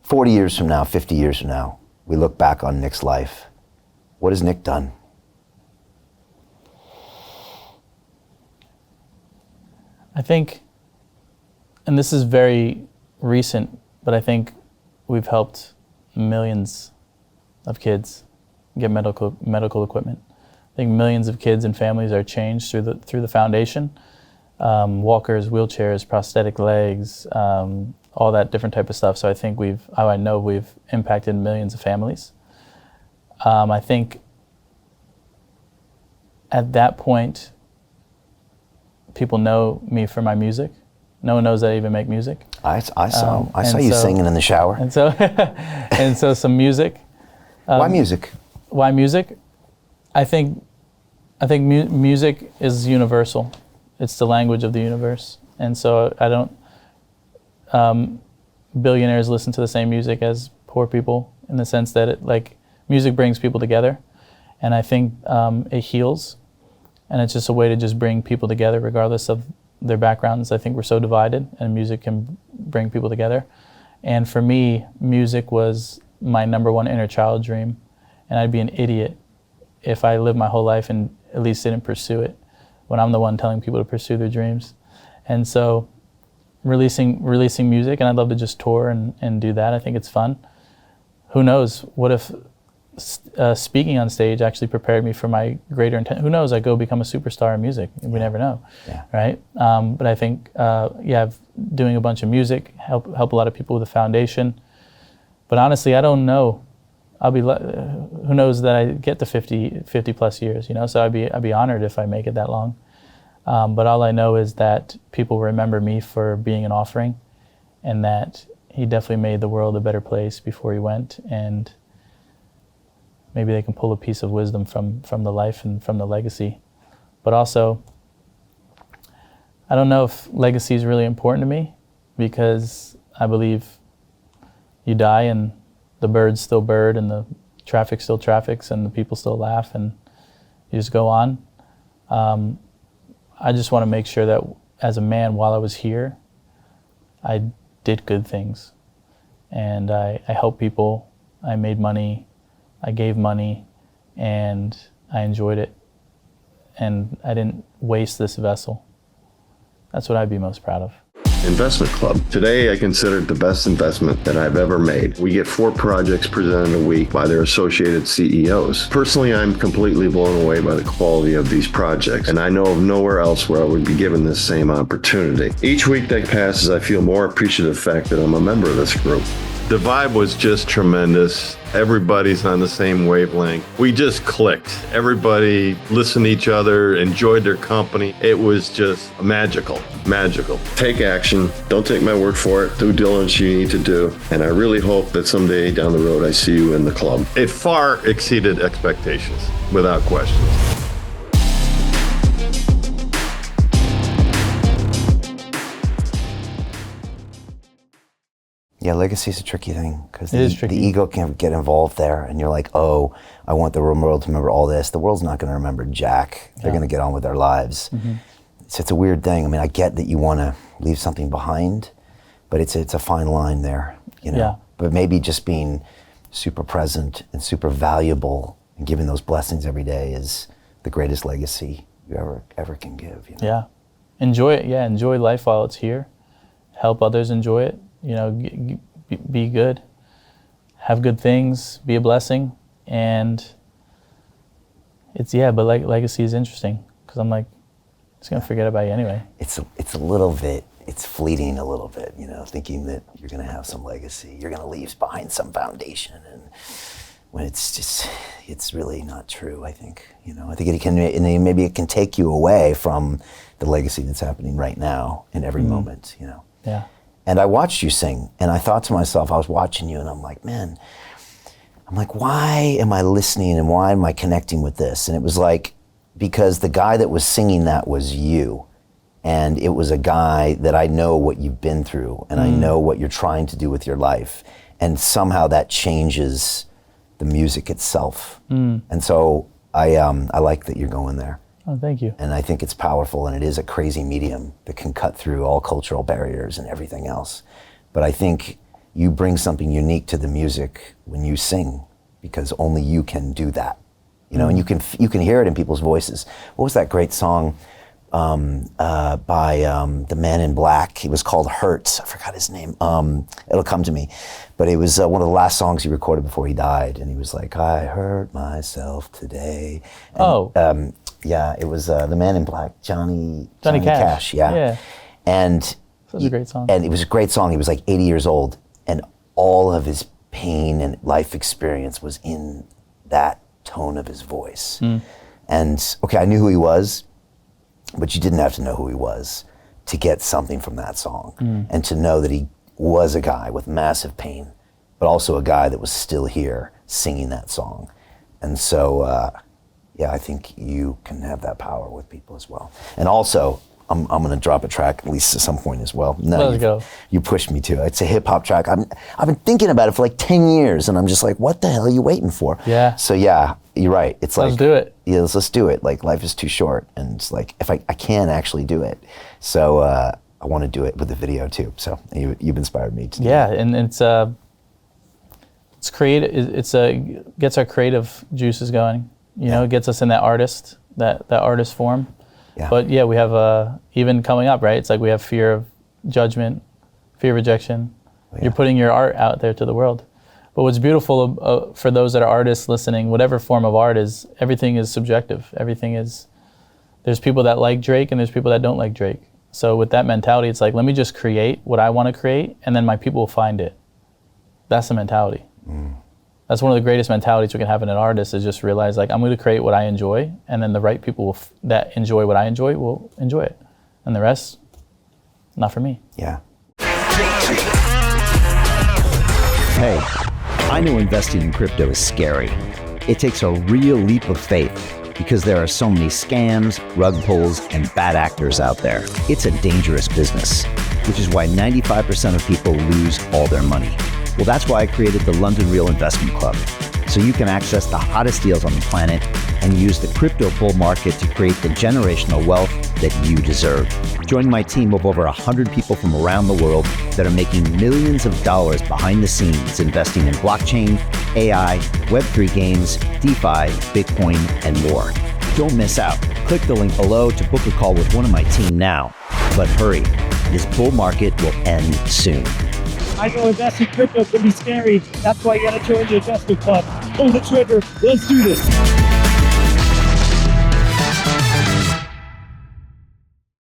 40 years from now, 50 years from now, we look back on Nick's life. What has Nick done? I think, and this is very recent, but I think we've helped millions of kids get medical equipment. I think millions of kids and families are changed through the foundation. Walkers, wheelchairs, prosthetic legs, all that different type of stuff. So I know we've impacted millions of families. I think at that point, people know me for my music. No one knows that I even make music. I saw you singing in the shower. And so some music. Why music? Why music? I think music is universal. It's the language of the universe. And so I don't, billionaires listen to the same music as poor people, in the sense that music brings people together. And I think it heals. And it's just a way to just bring people together regardless of their backgrounds. I think we're so divided, and music can bring people together. And for me, music was my number one inner child dream. And I'd be an idiot if I lived my whole life and at least didn't pursue it, when I'm the one telling people to pursue their dreams. And so releasing music, and I'd love to just tour and do that. I think it's fun. Who knows? What if speaking on stage actually prepared me for my greater intent? Who knows? I go become a superstar in music. We never know, right? But I think, doing a bunch of music, help a lot of people with the foundation. But honestly, I don't know. Who knows that I get to 50 plus years, So I'd be honored if I make it that long. But all I know is that people remember me for being an offering, and that he definitely made the world a better place before he went, and maybe they can pull a piece of wisdom from the life and from the legacy. But also, I don't know if legacy is really important to me, because I believe you die and the birds still bird and the traffic still traffics and the people still laugh and you just go on. I just want to make sure that as a man, while I was here, I did good things. And I helped people, I made money, I gave money, and I enjoyed it. And I didn't waste this vessel. That's what I'd be most proud of. Investment Club. Today, I consider it the best investment that I've ever made. We get 4 projects presented a week by their associated CEOs. Personally, I'm completely blown away by the quality of these projects, and I know of nowhere else where I would be given this same opportunity. Each week that passes, I feel more appreciative of the fact that I'm a member of this group. The vibe was just tremendous. Everybody's on the same wavelength. We just clicked. Everybody listened to each other, enjoyed their company. It was just magical, magical. Take action. Don't take my word for it. Due diligence you need to do. And I really hope that someday down the road I see you in the club. It far exceeded expectations, without question. Yeah, legacy is a tricky thing, because the ego can get involved there, and you're like, oh, I want the world to remember all this. The world's not going to remember Jack. They're going to get on with their lives. Mm-hmm. So it's a weird thing. I mean, I get that you want to leave something behind, but it's a fine line there, Yeah. But maybe just being super present and super valuable and giving those blessings every day is the greatest legacy you ever can give. Yeah, enjoy it. Yeah, enjoy life while it's here. Help others enjoy it. Be good, have good things, be a blessing, and but legacy is interesting, because I'm just gonna forget about you anyway. It's a little bit, it's fleeting a little bit, thinking that you're gonna have some legacy, you're gonna leave behind some foundation, and when it's really not true. I think maybe it can take you away from the legacy that's happening right now in every moment. Yeah. And I watched you sing, and I thought to myself, I was watching you, and I'm like, man, why am I listening, and why am I connecting with this? And it was because the guy that was singing that was you, and it was a guy that I know what you've been through, and I know what you're trying to do with your life, and somehow that changes the music itself. And so I like that you're going there. Oh, thank you. And I think it's powerful, and it is a crazy medium that can cut through all cultural barriers and everything else. But I think you bring something unique to the music when you sing, because only you can do that. You know, and you can hear it in people's voices. What was that great song by the Man in Black? He was called Hurt. I forgot his name. It'll come to me. But it was one of the last songs he recorded before he died, and he was like, "I hurt myself today." And, yeah, it was the Man in Black, Johnny Cash. Yeah. And that was a great song. And it was a great song. He was like 80 years old, and all of his pain and life experience was in that tone of his voice. And okay, I knew who he was, but you didn't have to know who he was to get something from that song, and to know that he was a guy with massive pain, but also a guy that was still here singing that song. And so, yeah, I think you can have that power with people as well. And also, I'm going to drop a track at least at some point as well. No, Let's go. You pushed me to. It's a hip hop track. I've been thinking about it for like 10 years, and I'm just like, what the hell are you waiting for? Yeah. So yeah, you're right. It's like, let's do it. Yeah, let's do it. Like, life is too short, and it's like, if I can actually do it. So I want to do it with the video too. So you've inspired me to do Yeah, that. and it's creative. Gets our creative juices going. You know, it gets us in that artist form. Yeah. But yeah, we have even coming up, right? It's like we have fear of judgment, fear of rejection. Yeah. You're putting your art out there to the world. But what's beautiful for those that are artists listening, whatever form of art is, everything is subjective. There's people that like Drake and there's people that don't like Drake. So with that mentality, it's like, let me just create what I want to create, and then my people will find it. That's the mentality. That's one of the greatest mentalities we can have in an artist, is just realize, like, I'm going to create what I enjoy, and then the right people that enjoy what I enjoy will enjoy it. And the rest, not for me. Yeah. Hey, I know investing in crypto is scary. It takes a real leap of faith because there are so many scams, rug pulls, and bad actors out there. It's a dangerous business, which is why 95% of people lose all their money. Well, that's why I created the London Real Investment Club, so you can access the hottest deals on the planet and use the crypto bull market to create the generational wealth that you deserve. Join my team of over 100 people from around the world that are making millions of dollars behind the scenes investing in blockchain, AI, Web3 games, DeFi, Bitcoin, and more. Don't miss out. Click the link below to book a call with one of my team now. But hurry, this bull market will end soon. I know investing in crypto can be scary. That's why you gotta join the investment club. Pull the trigger. Let's do this.